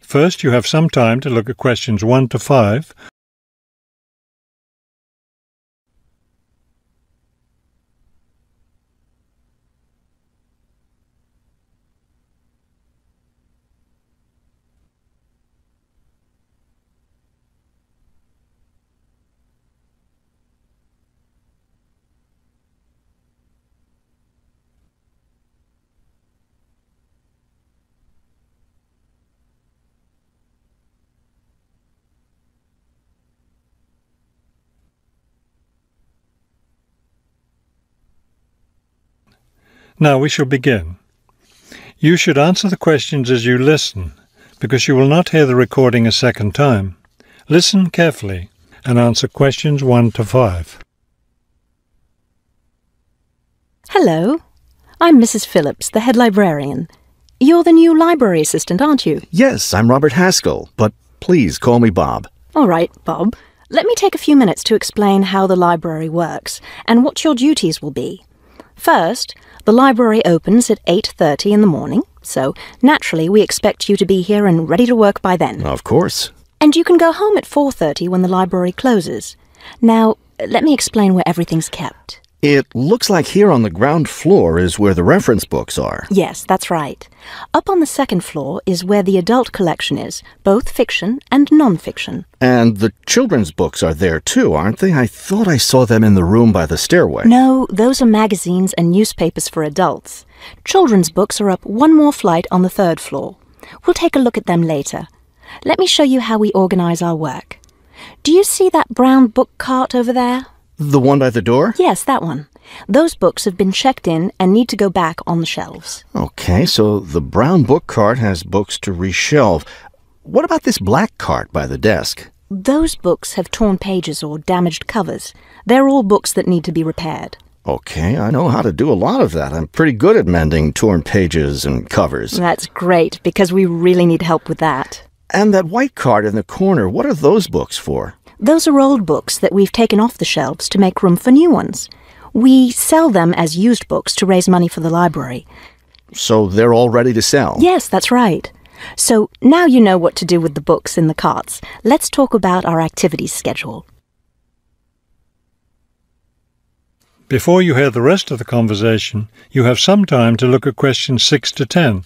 First, you have some time to look at questions 1 to 5. Now we shall begin. You should answer the questions as you listen, because you will not hear the recording a second time. Listen carefully and answer questions 1 to 5. Hello, I'm Mrs. Phillips, the head librarian. You're the new library assistant, aren't you? Yes, I'm Robert Haskell, but please call me Bob. All right, Bob. Let me take a few minutes to explain how the library works and what your duties will be. First, the library opens at 8:30 in the morning, so naturally we expect you to be here and ready to work by then. Of course. And you can go home at 4:30 when the library closes. Now, let me explain where everything's kept. It looks like here on the ground floor is where the reference books are. Yes, that's right. Up on the second floor is where the adult collection is, both fiction and non-fiction. And the children's books are there too, aren't they? I thought I saw them in the room by the stairway. No, those are magazines and newspapers for adults. Children's books are up one more flight on the third floor. We'll take a look at them later. Let me show you how we organize our work. Do you see that brown book cart over there? The one by the door? Yes, that one. Those books have been checked in and need to go back on the shelves. Okay, so the brown book cart has books to reshelve. What about this black cart by the desk? Those books have torn pages or damaged covers. They're all books that need to be repaired. Okay, I know how to do a lot of that. I'm pretty good at mending torn pages and covers. That's great, because we really need help with that. And that white cart in the corner, what are those books for? Those are old books that we've taken off the shelves to make room for new ones. We sell them as used books to raise money for the library. So they're all ready to sell? Yes, that's right. So now you know what to do with the books in the carts. Let's talk about our activities schedule. Before you hear the rest of the conversation, you have some time to look at questions 6 to 10.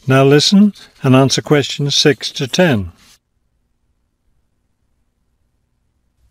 Now listen and answer questions 6 to 10.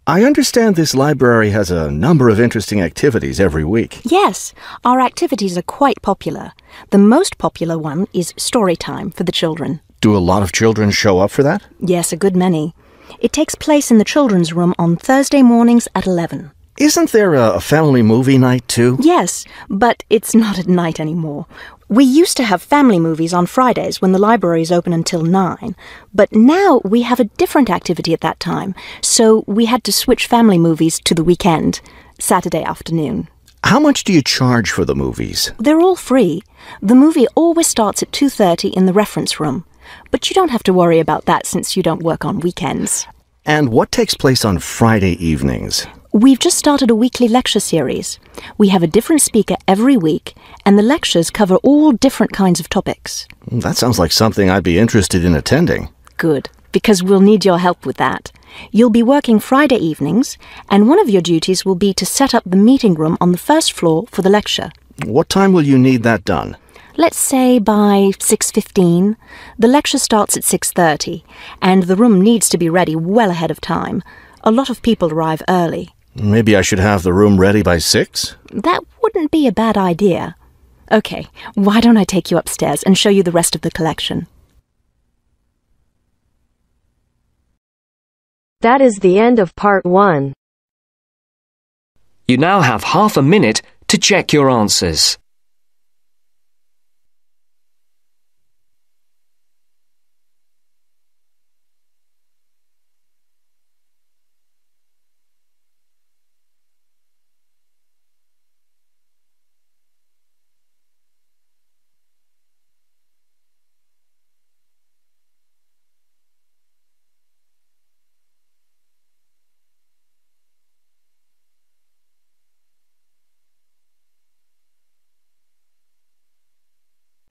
I understand this library has a number of interesting activities every week. Yes, our activities are quite popular. The most popular one is story time for the children. Do a lot of children show up for that? Yes, a good many. It takes place in the children's room on Thursday mornings at 11. Isn't there a family movie night too? Yes, but it's not at night anymore. We used to have family movies on Fridays when the library is open until 9, but now we have a different activity at that time, so we had to switch family movies to the weekend, Saturday afternoon. How much do you charge for the movies? They're all free. The movie always starts at 2:30 in the reference room, but you don't have to worry about that since you don't work on weekends. And what takes place on Friday evenings? We've just started a weekly lecture series. We have a different speaker every week, and the lectures cover all different kinds of topics. That sounds like something I'd be interested in attending. Good, because we'll need your help with that. You'll be working Friday evenings, and one of your duties will be to set up the meeting room on the first floor for the lecture. What time will you need that done? Let's say by 6:15. The lecture starts at 6:30, and the room needs to be ready well ahead of time. A lot of people arrive early. Maybe I should have the room ready by 6? That wouldn't be a bad idea. Okay, why don't I take you upstairs and show you the rest of the collection? That is the end of part 1. You now have half a minute to to check your answers.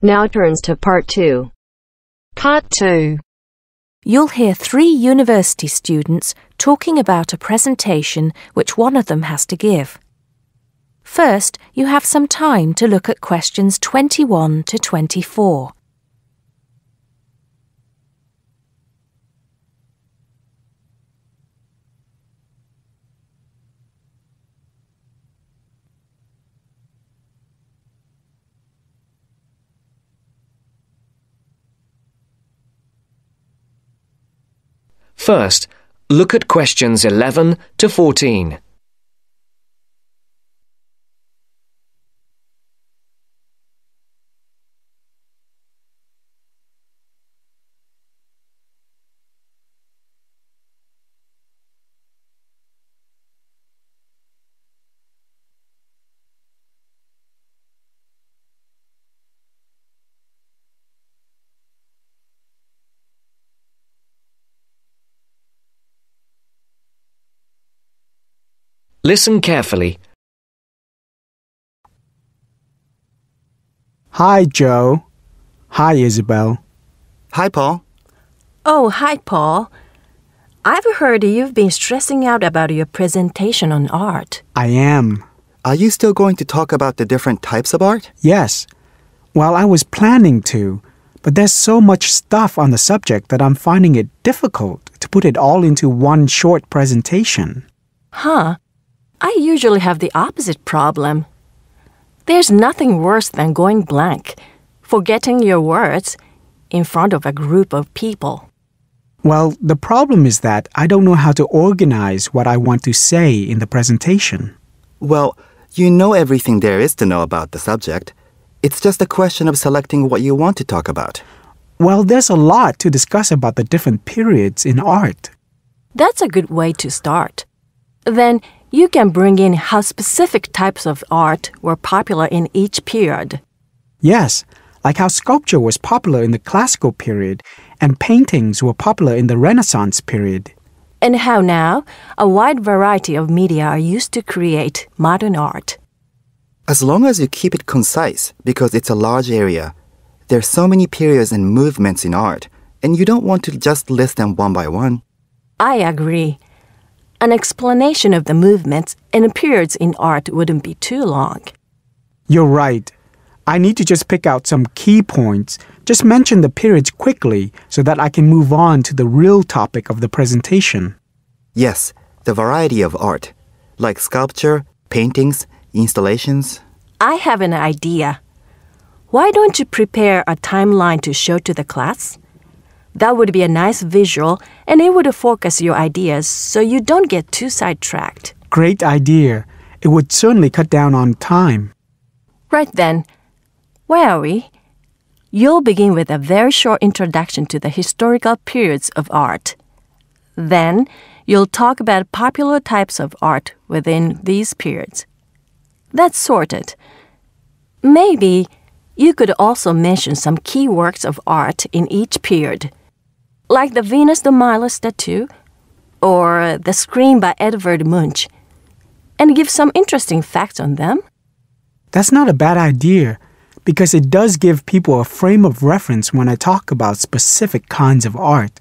Now turns to Part 2. Part 2. You'll hear 3 university students talking about a presentation which one of them has to give. First, you have some time to look at questions 21 to 24. First, look at questions 11 to 14. Listen carefully. Hi, Joe. Hi, Isabel. Hi, Paul. Oh, hi, Paul. I've heard you've been stressing out about your presentation on art. I am. Are you still going to talk about the different types of art? Yes. Well, I was planning to, but there's so much stuff on the subject that I'm finding it difficult to put it all into one short presentation. Huh? I usually have the opposite problem. There's nothing worse than going blank, forgetting your words in front of a group of people. Well, the problem is that I don't know how to organize what I want to say in the presentation. Well, you know everything there is to know about the subject. It's just a question of selecting what you want to talk about. Well, there's a lot to discuss about the different periods in art. That's a good way to start. Then you can bring in how specific types of art were popular in each period. Yes, like how sculpture was popular in the classical period and paintings were popular in the Renaissance period. And how now a wide variety of media are used to create modern art. As long as you keep it concise, because it's a large area, there's so many periods and movements in art, and you don't want to just list them one by one. I agree. An explanation of the movements and periods in art wouldn't be too long. You're right. I need to just pick out some key points, just mention the periods quickly so that I can move on to the real topic of the presentation. Yes, the variety of art, like sculpture, paintings, installations. I have an idea. Why don't you prepare a timeline to show to the class? That would be a nice visual, and it would focus your ideas so you don't get too sidetracked. Great idea. It would certainly cut down on time. Right then, where are we? You'll begin with a very short introduction to the historical periods of art. Then, you'll talk about popular types of art within these periods. That's sorted. Maybe you could also mention some key works of art in each period, like the Venus de Milo statue or the Scream by Edvard Munch, and give some interesting facts on them. That's not a bad idea, because it does give people a frame of reference when I talk about specific kinds of art.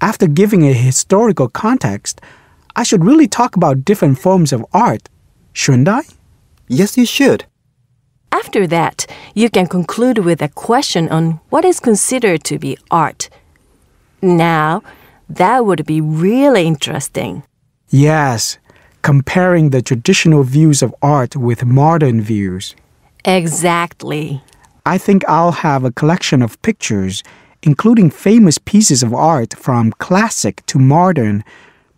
After giving a historical context, I should really talk about different forms of art, shouldn't I? Yes, you should. After that, you can conclude with a question on what is considered to be art. Now, that would be really interesting. Yes, comparing the traditional views of art with modern views. Exactly. I think I'll have a collection of pictures, including famous pieces of art from classic to modern,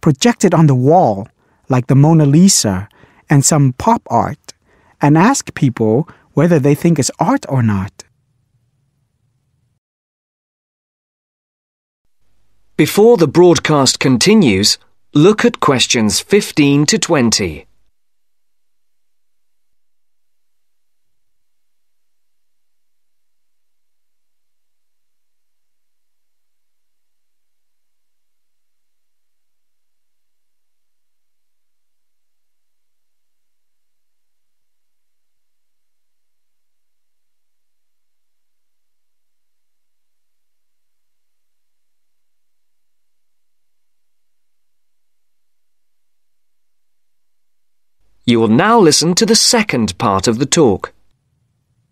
projected on the wall, like the Mona Lisa, and some pop art, and ask people whether they think it's art or not. Before the broadcast continues, look at questions 15 to 20. You will now listen to the second part of the talk.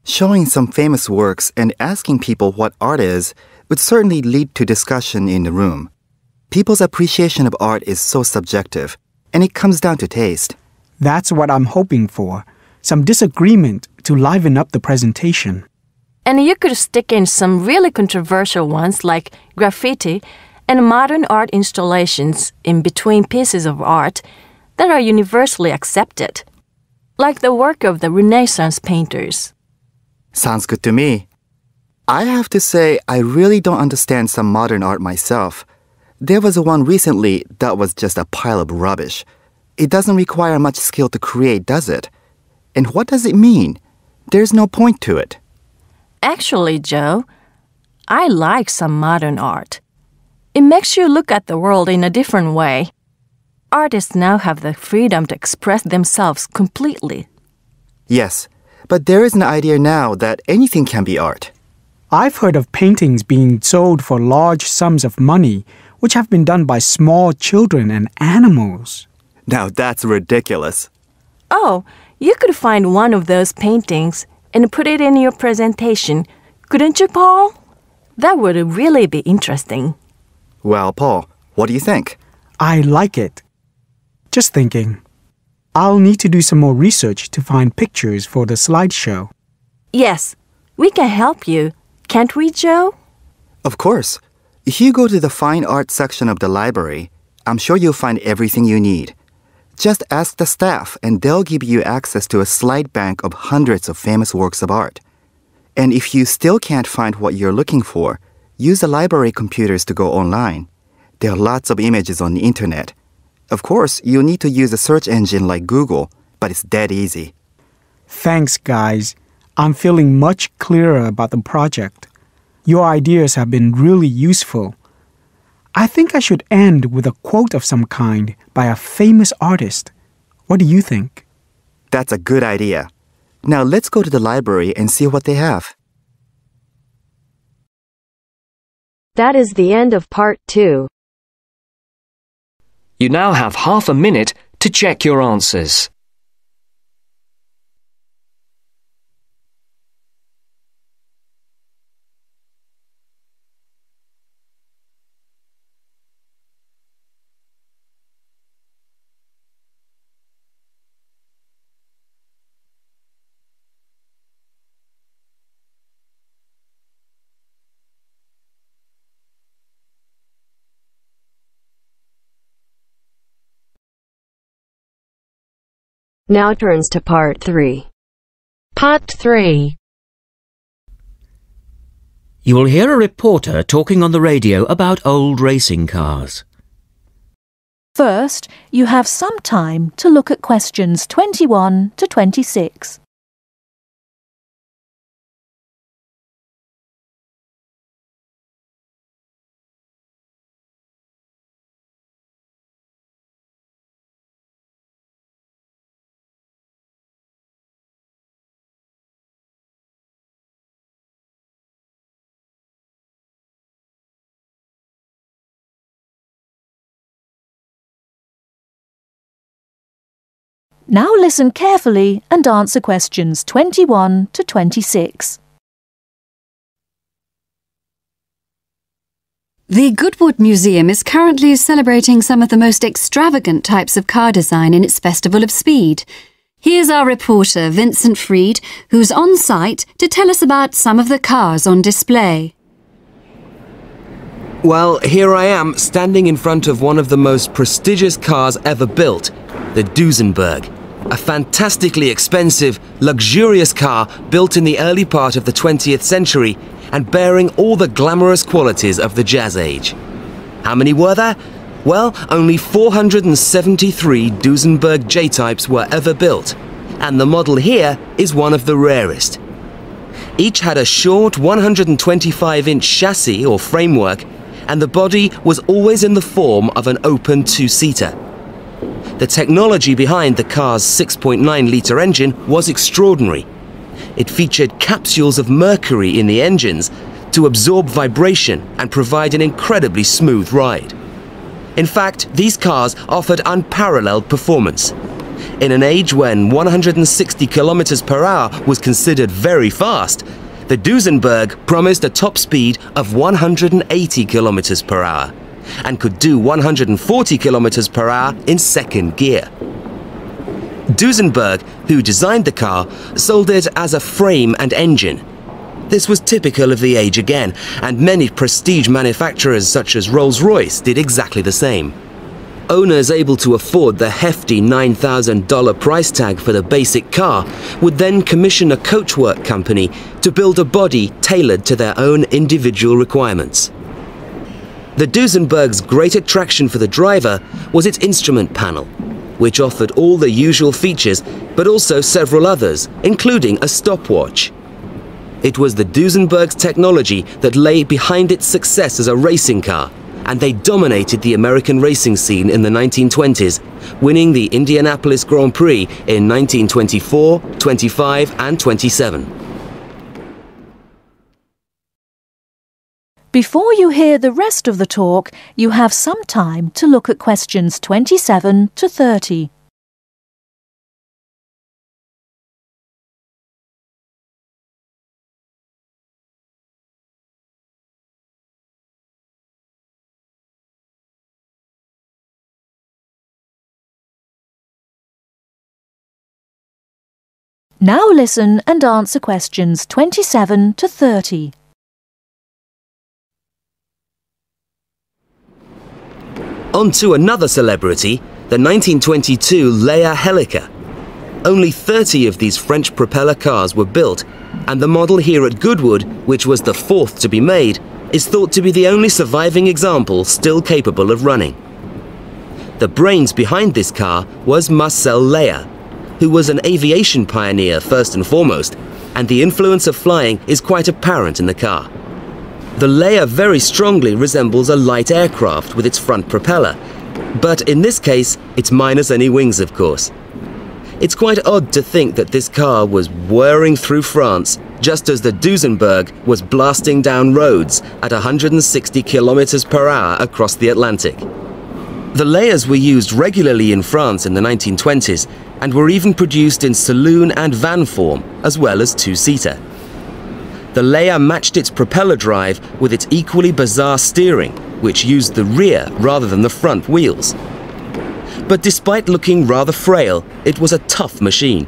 Showing some famous works and asking people what art is would certainly lead to discussion in the room. People's appreciation of art is so subjective, and it comes down to taste. That's what I'm hoping for. Some disagreement to liven up the presentation. And you could stick in some really controversial ones like graffiti and modern art installations in between pieces of art that are universally accepted, like the work of the Renaissance painters. Sounds good to me. I have to say, I really don't understand some modern art myself. There was one recently that was just a pile of rubbish. It doesn't require much skill to create, does it? And what does it mean? There's no point to it. Actually, Joe, I like some modern art. It makes you look at the world in a different way. Artists now have the freedom to express themselves completely. Yes, but there is an idea now that anything can be art. I've heard of paintings being sold for large sums of money, which have been done by small children and animals. Now that's ridiculous. Oh, you could find one of those paintings and put it in your presentation, couldn't you, Paul? That would really be interesting. Well, Paul, what do you think? I like it. Just thinking. I'll need to do some more research to find pictures for the slideshow. Yes, we can help you. Can't we, Joe? Of course. If you go to the fine art section of the library, I'm sure you'll find everything you need. Just ask the staff and they'll give you access to a slide bank of hundreds of famous works of art. And if you still can't find what you're looking for, use the library computers to go online. There are lots of images on the internet. Of course, you'll need to use a search engine like Google, but it's dead easy. Thanks, guys. I'm feeling much clearer about the project. Your ideas have been really useful. I think I should end with a quote of some kind by a famous artist. What do you think? That's a good idea. Now let's go to the library and see what they have. That is the end of part 2. You now have half a minute to check your answers. Now turns to part 3. Part 3. You will hear a reporter talking on the radio about old racing cars. First, you have some time to look at questions 21 to 26. Now listen carefully and answer questions 21 to 26. The Goodwood Museum is currently celebrating some of the most extravagant types of car design in its Festival of Speed. Here's our reporter, Vincent Freed, who's on site to tell us about some of the cars on display. Well, here I am, standing in front of one of the most prestigious cars ever built, the Duesenberg. a fantastically expensive, luxurious car built in the early part of the 20th century and bearing all the glamorous qualities of the Jazz Age. How many were there? Well, only 473 Duesenberg J-types were ever built, and the model here is one of the rarest. Each had a short 125-inch chassis or framework, and the body was always in the form of an open two-seater. The technology behind the car's 6.9-litre engine was extraordinary. It featured capsules of mercury in the engines to absorb vibration and provide an incredibly smooth ride. In fact, these cars offered unparalleled performance. In an age when 160 kilometers per hour was considered very fast, the Duesenberg promised a top speed of 180 kilometers per hour and could do 140 kilometers per hour in second gear. Duesenberg, who designed the car, sold it as a frame and engine. This was typical of the age again, and many prestige manufacturers such as Rolls-Royce did exactly the same. Owners able to afford the hefty $9,000 price tag for the basic car would then commission a coachwork company to build a body tailored to their own individual requirements. The Duesenberg's great attraction for the driver was its instrument panel, which offered all the usual features but also several others, including a stopwatch. It was the Duesenberg's technology that lay behind its success as a racing car, and they dominated the American racing scene in the 1920s, winning the Indianapolis Grand Prix in 1924, 25 and 27. Before you hear the rest of the talk, you have some time to look at questions 27 to 30. Now listen and answer questions 27 to 30. On to another celebrity, the 1922 Leia Helica. Only 30 of these French propeller cars were built, and the model here at Goodwood, which was the fourth to be made, is thought to be the only surviving example still capable of running. The brains behind this car was Marcel Leia, who was an aviation pioneer first and foremost, and the influence of flying is quite apparent in the car. The Leia very strongly resembles a light aircraft with its front propeller, but in this case, it's minus any wings, of course. It's quite odd to think that this car was whirring through France just as the Duesenberg was blasting down roads at 160 kilometers per hour across the Atlantic. The Leias were used regularly in France in the 1920s and were even produced in saloon and van form, as well as two-seater. The Leia matched its propeller drive with its equally bizarre steering, which used the rear rather than the front wheels. But despite looking rather frail, it was a tough machine.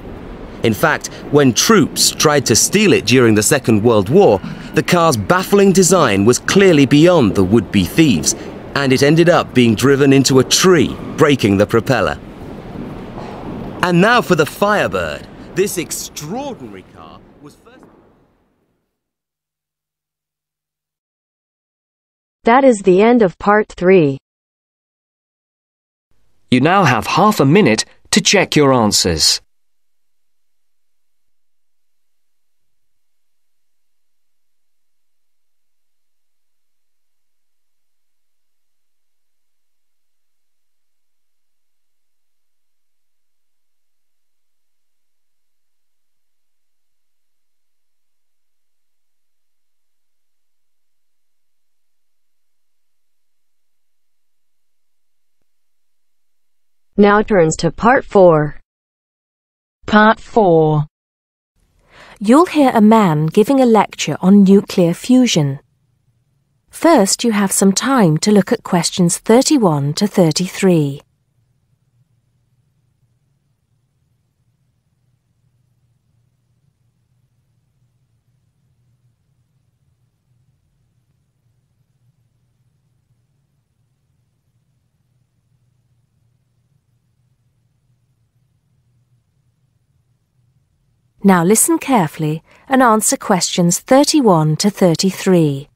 In fact, when troops tried to steal it during the Second World War, the car's baffling design was clearly beyond the would-be thieves, and it ended up being driven into a tree, breaking the propeller. And now for the Firebird. This extraordinary car was first... That is the end of part 3. You now have half a minute to check your answers. Now turns to part 4. Part 4. You'll hear a man giving a lecture on nuclear fusion. First, you have some time to look at questions 31 to 33. Now listen carefully and answer questions 31 to 33.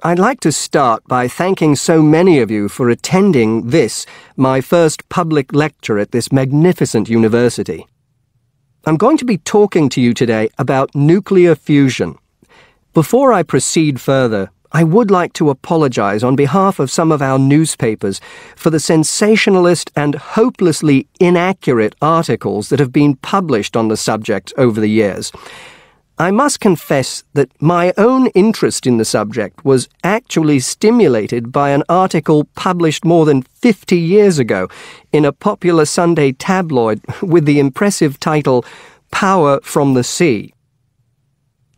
I'd like to start by thanking so many of you for attending this, my first public lecture at this magnificent university. I'm going to be talking to you today about nuclear fusion. Before I proceed further, I would like to apologize on behalf of some of our newspapers for the sensationalist and hopelessly inaccurate articles that have been published on the subject over the years. I must confess that my own interest in the subject was actually stimulated by an article published more than 50 years ago in a popular Sunday tabloid with the impressive title, Power from the Sea.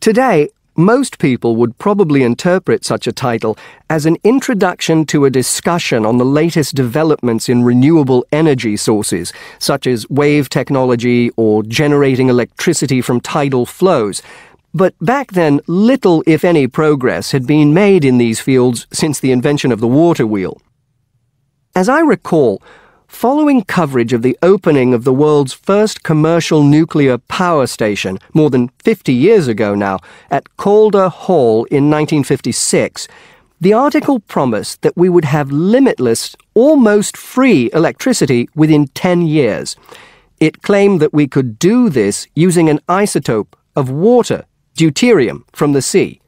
Today, most people would probably interpret such a title as an introduction to a discussion on the latest developments in renewable energy sources, such as wave technology or generating electricity from tidal flows. But back then, little, if any, progress had been made in these fields since the invention of the water wheel. As I recall, following coverage of the opening of the world's first commercial nuclear power station, more than 50 years ago now, at Calder Hall in 1956, the article promised that we would have limitless, almost free electricity within 10 years. It claimed that we could do this using an isotope of water, deuterium, from the sea.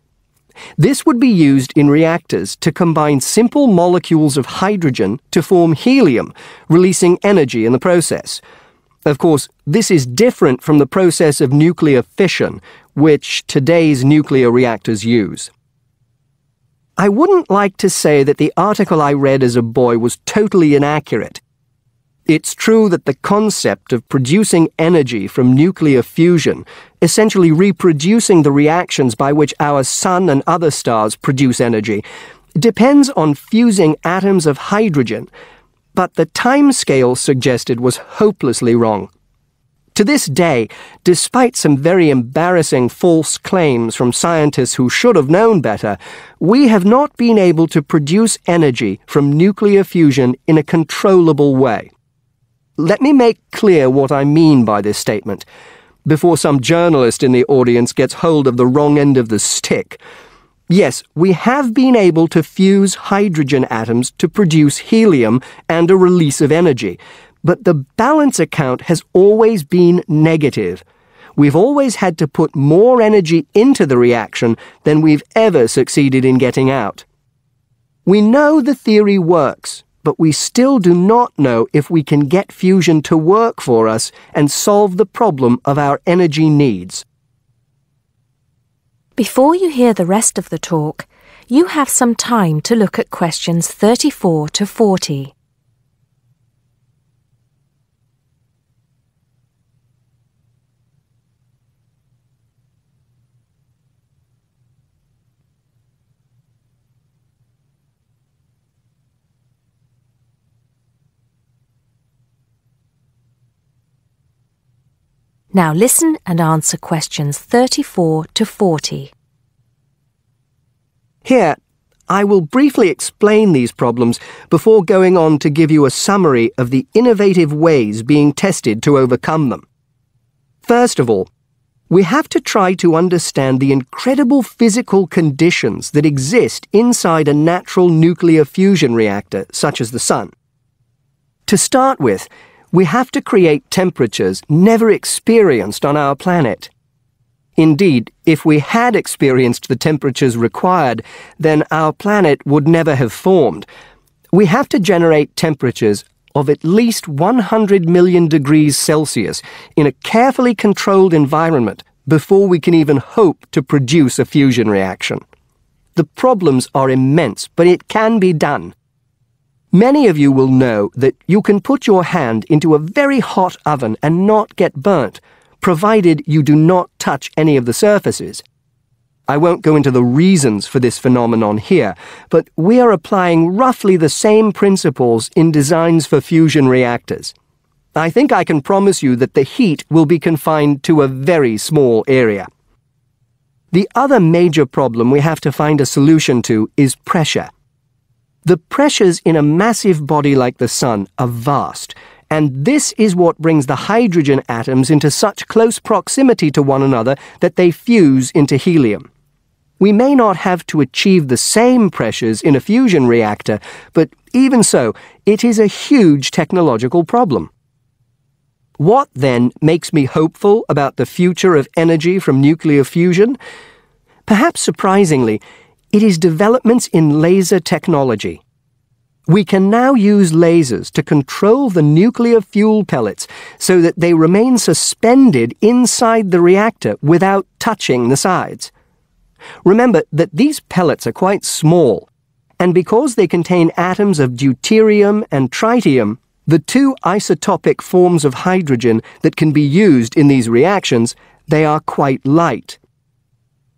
This would be used in reactors to combine simple molecules of hydrogen to form helium, releasing energy in the process. Of course, this is different from the process of nuclear fission, which today's nuclear reactors use. I wouldn't like to say that the article I read as a boy was totally inaccurate. It's true that the concept of producing energy from nuclear fusion, essentially reproducing the reactions by which our sun and other stars produce energy, depends on fusing atoms of hydrogen, but the timescale suggested was hopelessly wrong. To this day, despite some very embarrassing false claims from scientists who should have known better, we have not been able to produce energy from nuclear fusion in a controllable way. Let me make clear what I mean by this statement, before some journalist in the audience gets hold of the wrong end of the stick. Yes, we have been able to fuse hydrogen atoms to produce helium and a release of energy, but the balance account has always been negative. We've always had to put more energy into the reaction than we've ever succeeded in getting out. We know the theory works, but we still do not know if we can get fusion to work for us and solve the problem of our energy needs. Before you hear the rest of the talk, you have some time to look at questions 34 to 40. Now listen and answer questions 34 to 40. Here, I will briefly explain these problems before going on to give you a summary of the innovative ways being tested to overcome them. First of all, we have to try to understand the incredible physical conditions that exist inside a natural nuclear fusion reactor, such as the sun. To start with, we have to create temperatures never experienced on our planet. Indeed, if we had experienced the temperatures required, then our planet would never have formed. We have to generate temperatures of at least 100 million degrees Celsius in a carefully controlled environment before we can even hope to produce a fusion reaction. The problems are immense, but it can be done. Many of you will know that you can put your hand into a very hot oven and not get burnt, provided you do not touch any of the surfaces. I won't go into the reasons for this phenomenon here, but we are applying roughly the same principles in designs for fusion reactors. I think I can promise you that the heat will be confined to a very small area. The other major problem we have to find a solution to is pressure. The pressures in a massive body like the sun are vast, And this is what brings the hydrogen atoms into such close proximity to one another that they fuse into helium. We may not have to achieve the same pressures in a fusion reactor, but even so, it is a huge technological problem. What, then, makes me hopeful about the future of energy from nuclear fusion? Perhaps surprisingly, it is developments in laser technology. We can now use lasers to control the nuclear fuel pellets so that they remain suspended inside the reactor without touching the sides. Remember that these pellets are quite small, and because they contain atoms of deuterium and tritium, the two isotopic forms of hydrogen that can be used in these reactions, they are quite light.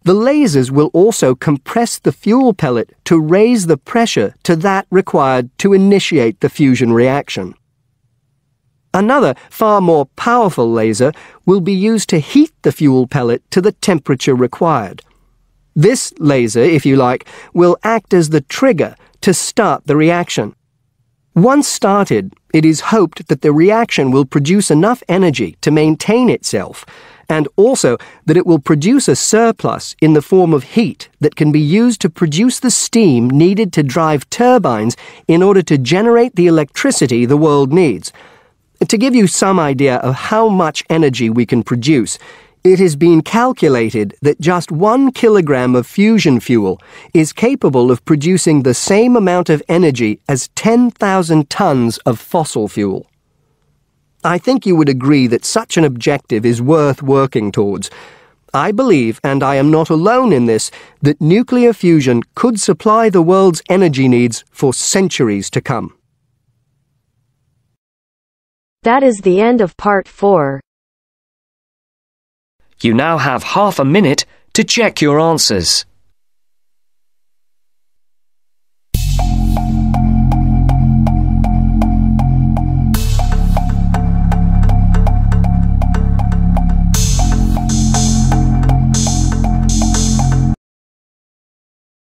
The lasers will also compress the fuel pellet to raise the pressure to that required to initiate the fusion reaction. Another, far more powerful laser will be used to heat the fuel pellet to the temperature required. This laser, if you like, will act as the trigger to start the reaction. Once started, it is hoped that the reaction will produce enough energy to maintain itself, and also that it will produce a surplus in the form of heat that can be used to produce the steam needed to drive turbines in order to generate the electricity the world needs. To give you some idea of how much energy we can produce, it has been calculated that just 1 kilogram of fusion fuel is capable of producing the same amount of energy as 10,000 tons of fossil fuel. I think you would agree that such an objective is worth working towards. I believe, and I am not alone in this, that nuclear fusion could supply the world's energy needs for centuries to come. That is the end of part 4. You now have half a minute to check your answers.